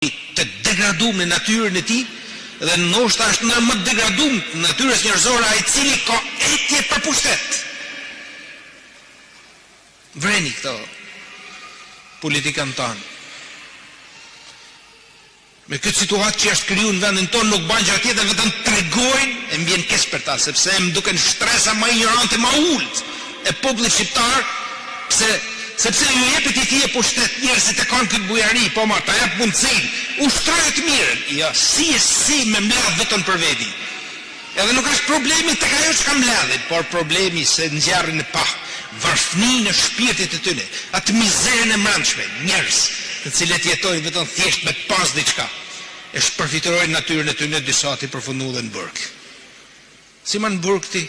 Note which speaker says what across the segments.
Speaker 1: të degradum në natyrën e tij, dhe ndoshta është në më degradum në natyrës njerëzore ai cili ka etje për pushtet. Vreni këto politikan tanë. Me këtë situatë që është kriju në vendin tonë nuk bën gjë tjetër vetëm tregojnë e mbien keq për ta, sepse më duken shtresa më ignorante më ult e popullit shqiptar, sepse ju jepet i fije pushtet njerëzit e kanë këtë bujari, po ma ta jep mundësin, ushtrojë të mirën, ja, si me mbledh vetëm për veti. Edhe nuk është problemi tek ajo që ka mbledhin, por problemi se nxjerrin e pa, varfëninë e shpirtit të tyre, atë mizerën e brendshme, njerëz, të cilët jetojnë vetëm thjesht me pas diçka, e shpërfitojnë natyrën e tyre disa të përfunduar në burg. Si më në burg ti?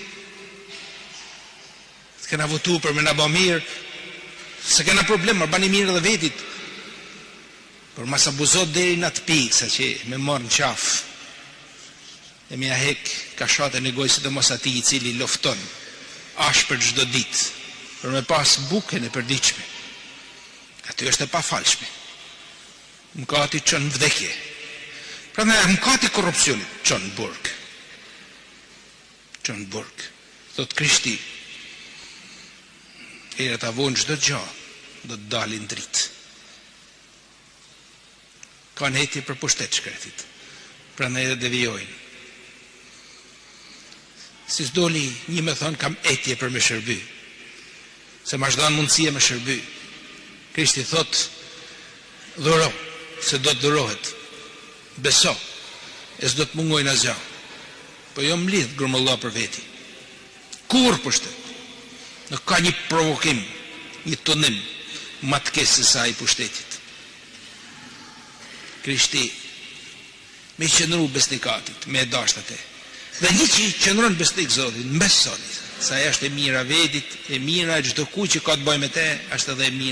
Speaker 1: Të kena votu për me na bë mirë, se kena problem, më bani mirë dhe vetit. Por mas abuzot deri në atë pikë, sa që me marë në qafë, e me ahek ka shate në gojë, sidomos atij i cili lofton, ashpër çdo ditë, për me pas bukën e përdiqme. Aty është e pafalshme. Mëkati çon vdekje. Prandaj mëkati i korrupsionit çon burg. Çon burg. Thot Krishti, e ta vonë çdo gjë, do të dalin dritë. Kanë hetje për pushtet shkretit. Prandaj edhe devijojnë. Si s'doli një me thonë kam etje për me shërby, se ma shdan mundësia me shërby. Krishti thot, dhuro, se do të dhurohet, beso, e s'do të mungojnë asgjë, po jo mlidh grumëllo për veti. Kur pushtet? Nuk ka një provokim, një tonim, ma të kesë se sa i pushtetit. Krishti, me qëndru besnikatit, me dashtat e. Dhe një që i qëndron besnik Zotit, mbesoni, sa e është e mira vedit, e mira e çdo kujt që ka të bëjë me te, është edhe e mira.